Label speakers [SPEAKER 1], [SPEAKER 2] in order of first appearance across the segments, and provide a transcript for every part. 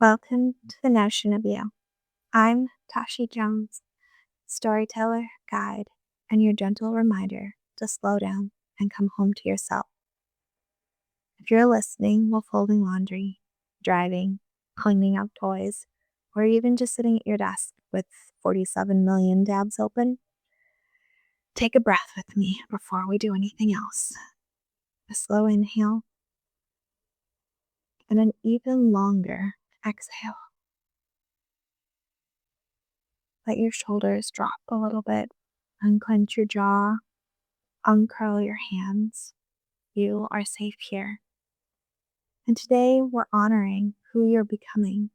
[SPEAKER 1] Welcome to the Notion of You. I'm Tashi Jones, storyteller, guide, and your gentle reminder to slow down and come home to yourself. If you're listening while folding laundry, driving, cleaning up toys, or even just sitting at your desk with 47 million tabs open, take a breath with me before we do anything else. A slow inhale and an even longer exhale. Let your shoulders drop a little bit. Unclench your jaw. Uncurl your hands. You are safe here. And today we're honoring who you're becoming.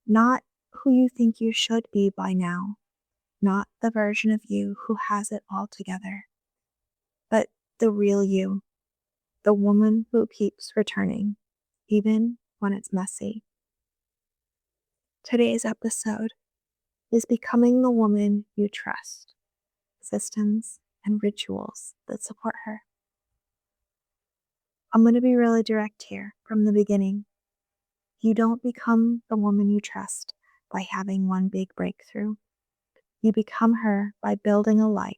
[SPEAKER 1] Not who you think you should be by now. Not the version of you who has it all together. But the real you. The woman who keeps returning, even when it's messy. Today's episode is becoming the woman you trust. Systems and rituals that support her. I'm going to be really direct here from the beginning. You don't become the woman you trust by having one big breakthrough. You become her by building a life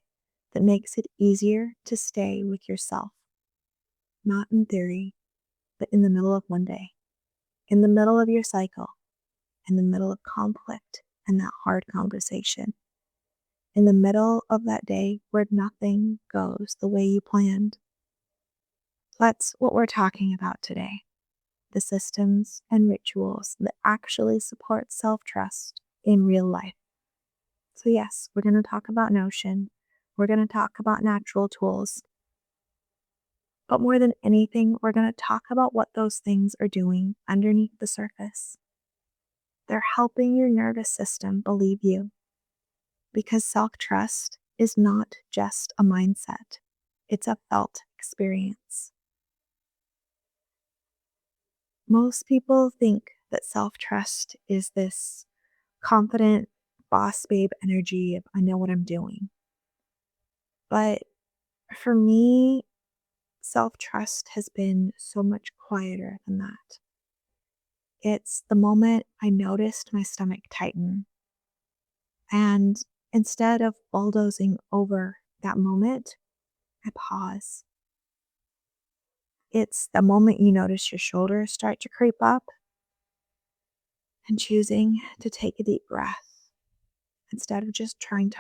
[SPEAKER 1] that makes it easier to stay with yourself. Not in theory, but in the middle of one day. In the middle of your cycle. In the middle of conflict and that hard conversation. In the middle of that day where nothing goes the way you planned. That's what we're talking about today. The systems and rituals that actually support self-trust in real life. So yes, we're going to talk about Notion. We're going to talk about natural tools. But more than anything, we're going to talk about what those things are doing underneath the surface. They're helping your nervous system believe you. Because self-trust is not just a mindset. It's a felt experience. Most people think that self-trust is this confident boss babe energy of I know what I'm doing. But for me, self-trust has been so much quieter than that. It's the moment I noticed my stomach tighten. And instead of bulldozing over that moment, I pause. It's the moment you notice your shoulders start to creep up and choosing to take a deep breath instead of just trying to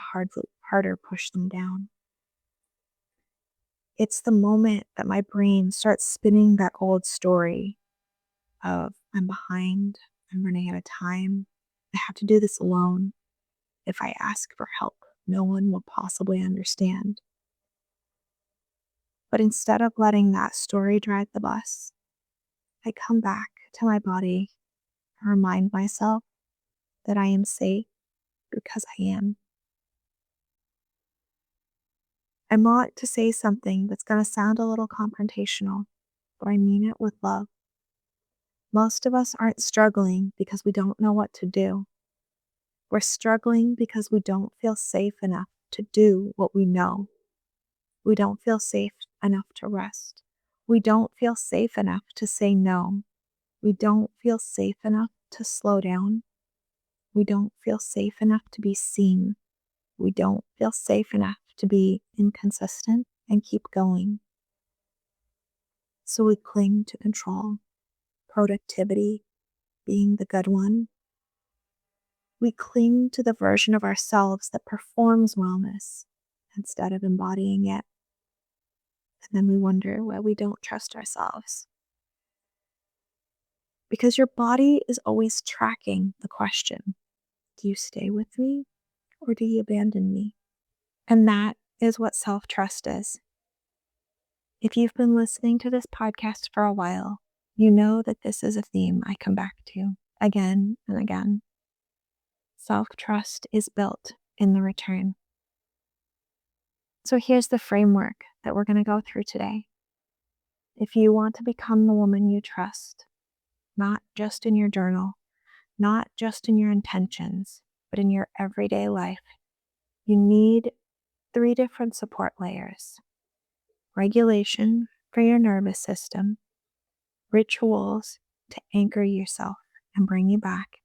[SPEAKER 1] harder push them down. It's the moment that my brain starts spinning that old story of I'm behind, I'm running out of time, I have to do this alone. If I ask for help, no one will possibly understand. But instead of letting that story drive the bus, I come back to my body and remind myself that I am safe because I am. I want to say something that's going to sound a little confrontational, but I mean it with love. Most of us aren't struggling because we don't know what to do. We're struggling because we don't feel safe enough to do what we know. We don't feel safe enough to rest. We don't feel safe enough to say no. We don't feel safe enough to slow down. We don't feel safe enough to be seen. We don't feel safe enough to be inconsistent and keep going. So we cling to control, productivity, being the good one. We cling to the version of ourselves that performs wellness instead of embodying it. And then we wonder why we don't trust ourselves. Because your body is always tracking the question, do you stay with me or do you abandon me? And that is what self-trust is. If you've been listening to this podcast for a while, you know that this is a theme I come back to again and again. Self-trust is built in the return. So here's the framework that we're going to go through today. If you want to become the woman you trust, not just in your journal, not just in your intentions, but in your everyday life, you need 3 different support layers. Regulation for your nervous system, rituals to anchor yourself and bring you back,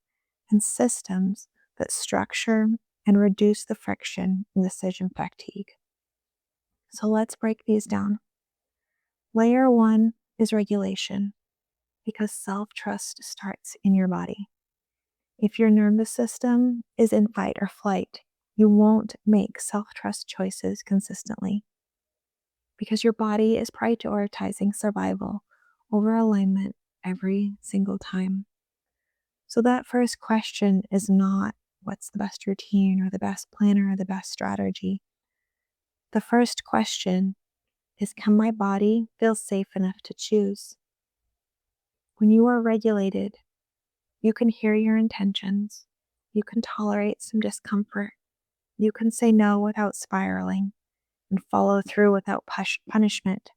[SPEAKER 1] and systems that structure and reduce the friction and decision fatigue. So let's break these down. Layer one is regulation, because self trust starts in your body. If your nervous system is in fight or flight, you won't make self trust choices consistently because your body is prioritizing survival over alignment every single time. So, that first question is not what's the best routine or the best planner or the best strategy. The first question is, can my body feel safe enough to choose? When you are regulated, you can hear your intentions, you can tolerate some discomfort, you can say no without spiraling, and follow through without punishment,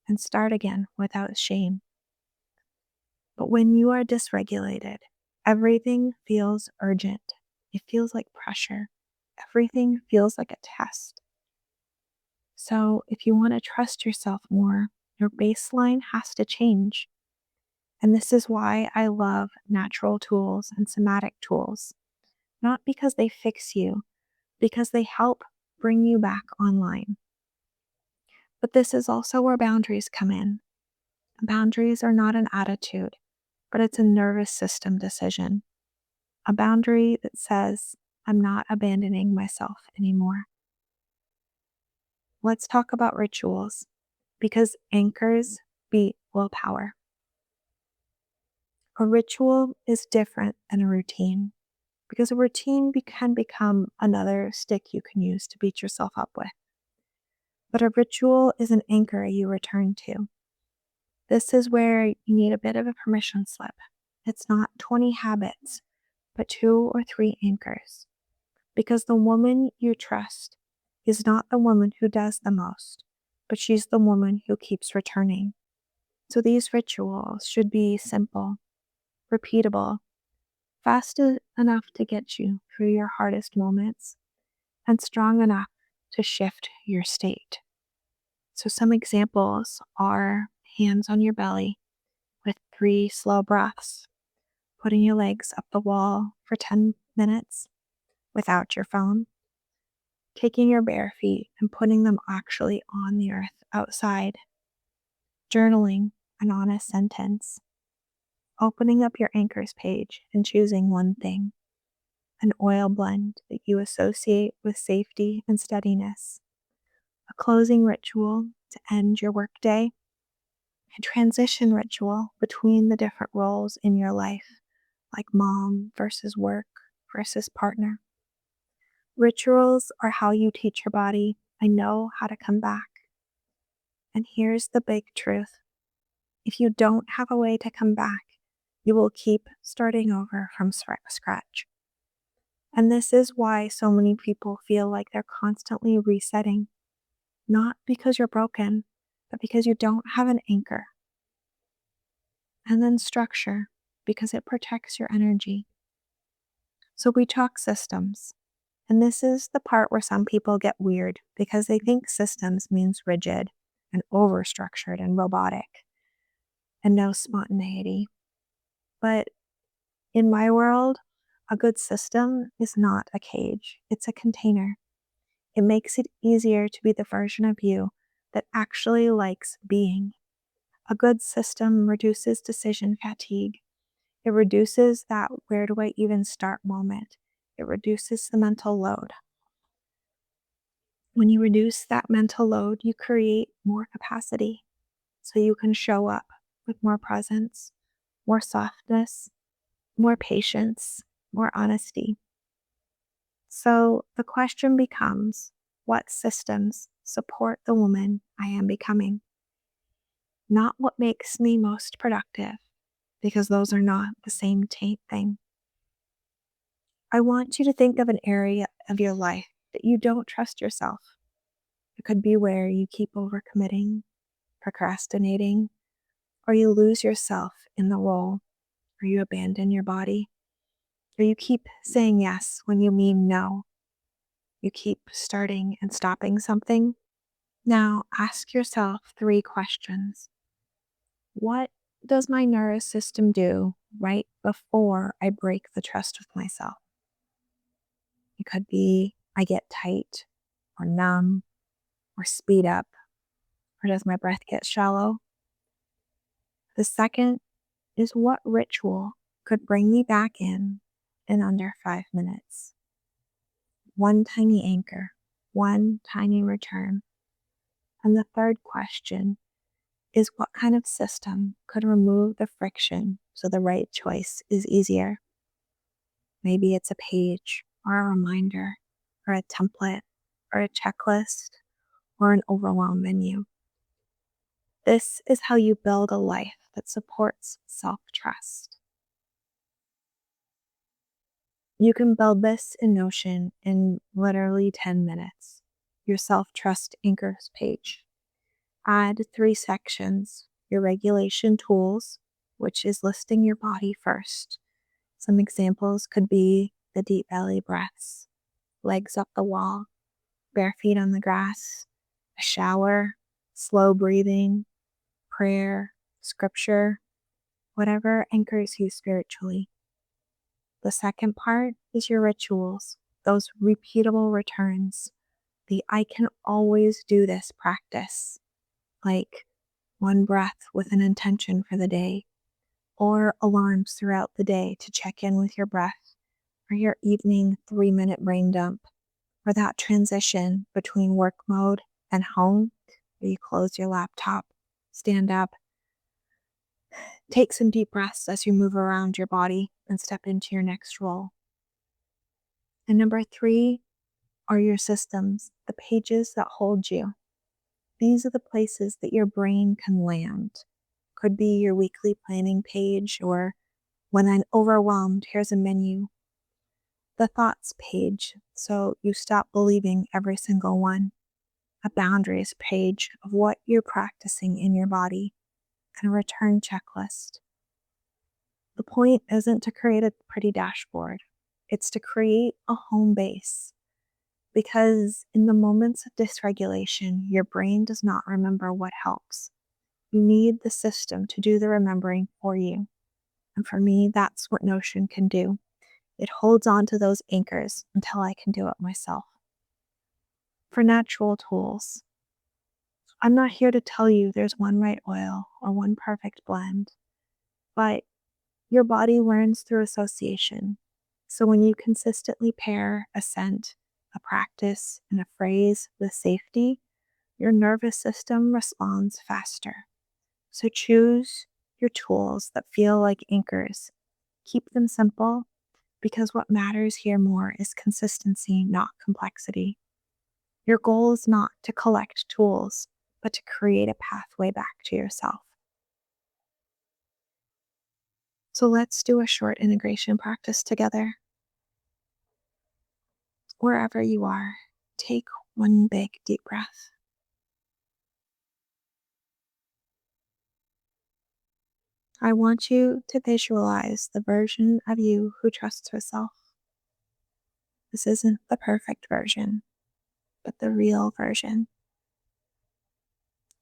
[SPEAKER 1] and start again without shame. But when you are dysregulated, everything feels urgent. It feels like pressure. Everything feels like a test. So, if you want to trust yourself more, your baseline has to change. And this is why I love natural tools and somatic tools. Not because they fix you, because they help bring you back online. But this is also where boundaries come in. Boundaries are not an attitude, but it's a nervous system decision. A boundary that says, I'm not abandoning myself anymore. Let's talk about rituals, because anchors beat willpower. A ritual is different than a routine, because a routine can become another stick you can use to beat yourself up with. But a ritual is an anchor you return to. This is where you need a bit of a permission slip. It's not 20 habits, but 2 or 3 anchors. Because the woman you trust is not the woman who does the most, but she's the woman who keeps returning. So these rituals should be simple, repeatable, fast enough to get you through your hardest moments, and strong enough to shift your state. So some examples are hands on your belly with 3 slow breaths, putting your legs up the wall for 10 minutes without your phone, taking your bare feet and putting them actually on the earth outside, journaling an honest sentence, opening up your anchors page and choosing one thing, an oil blend that you associate with safety and steadiness, a closing ritual to end your workday, a transition ritual between the different roles in your life, like mom versus work versus partner. Rituals are how you teach your body, I know how to come back. And here's the big truth. If you don't have a way to come back, you will keep starting over from scratch. And this is why so many people feel like they're constantly resetting, not because you're broken, but because you don't have an anchor. And then structure, because it protects your energy. So we talk systems. And this is the part where some people get weird because they think systems means rigid and overstructured and robotic and no spontaneity. But in my world, a good system is not a cage, it's a container. It makes it easier to be the version of you that actually likes being. A good system reduces decision fatigue. It reduces that where do I even start moment. It reduces the mental load. When you reduce that mental load, you create more capacity so you can show up with more presence, more softness, more patience, more honesty. So the question becomes, what systems support the woman I am becoming? Not what makes me most productive, because those are not the same thing. I want you to think of an area of your life that you don't trust yourself. It could be where you keep overcommitting, procrastinating, or you lose yourself in the role, or you abandon your body, or you keep saying yes when you mean no. You keep starting and stopping something. Now ask yourself 3 questions. What does my nervous system do right before I break the trust with myself. It could be I get tight or numb or speed up, or does my breath get shallow? The second is what ritual could bring me back in under 5 minutes. One tiny anchor, one tiny return. And the third question is what kind of system could remove the friction so the right choice is easier? Maybe it's a page or a reminder or a template or a checklist or an overwhelm menu. This is how you build a life that supports self-trust. You can build this in Notion in literally 10 minutes. Your self-trust anchors page. Add 3 sections: your regulation tools, which is listing your body first. Some examples could be the deep belly breaths, legs up the wall, bare feet on the grass, a shower, slow breathing, prayer, scripture, whatever anchors you spiritually. The second part is your rituals, those repeatable returns, the I can always do this practice, like one breath with an intention for the day, or alarms throughout the day to check in with your breath, or your evening 3-minute brain dump, or that transition between work mode and home, where you close your laptop, stand up, take some deep breaths as you move around your body and step into your next role. And number 3 are your systems, the pages that hold you. These are the places that your brain can land. Could be your weekly planning page, or when I'm overwhelmed, here's a menu. The thoughts page, so you stop believing every single one. A boundaries page of what you're practicing in your body, and a return checklist. The point isn't to create a pretty dashboard. It's to create a home base. Because in the moments of dysregulation, your brain does not remember what helps. You need the system to do the remembering for you. And for me, that's what Notion can do. It holds on to those anchors until I can do it myself. For natural tools, I'm not here to tell you there's one right oil or one perfect blend, but your body learns through association. So when you consistently pair a scent, a practice, and a phrase with safety, your nervous system responds faster. So choose your tools that feel like anchors. Keep them simple, because what matters here more is consistency, not complexity. Your goal is not to collect tools, but to create a pathway back to yourself. So let's do a short integration practice together. Wherever you are, take one big deep breath. I want you to visualize the version of you who trusts herself. This isn't the perfect version, but the real version.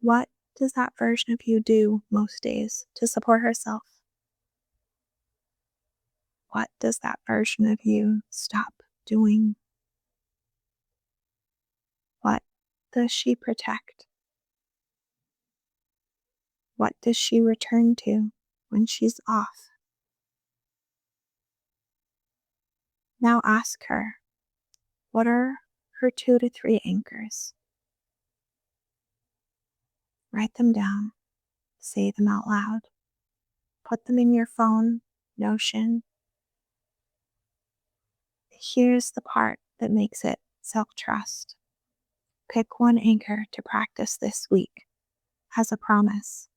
[SPEAKER 1] What does that version of you do most days to support herself? What does that version of you stop doing? What does she protect? What does she return to when she's off? Now ask her, what are her 2 to 3 anchors? Write them down, say them out loud, put them in your phone, Notion. Here's the part that makes it self-trust. Pick one anchor to practice this week as a promise.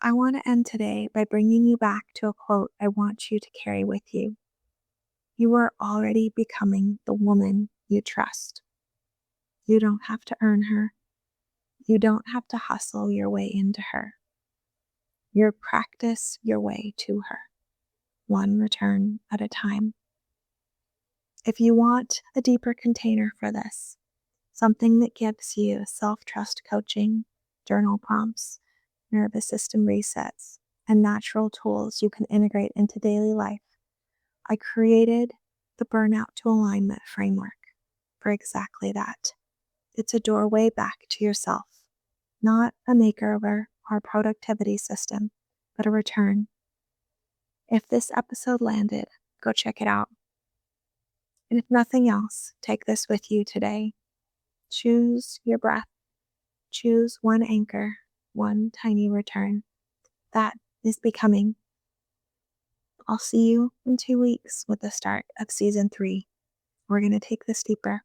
[SPEAKER 1] I want to end today by bringing you back to a quote I want you to carry with you. You are already becoming the woman you trust. You don't have to earn her. You don't have to hustle your way into her. You practice your way to her, one return at a time. If you want a deeper container for this, something that gives you self-trust coaching, journal prompts, nervous system resets, and natural tools you can integrate into daily life, I created the Burnout to Alignment framework for exactly that. It's a doorway back to yourself, not a makeover or productivity system, but a return. If this episode landed, go check it out. And if nothing else, take this with you today. Choose your breath. Choose one anchor, one tiny return. That is becoming. I'll see you in 2 weeks with the start of season 3. We're going to take this deeper.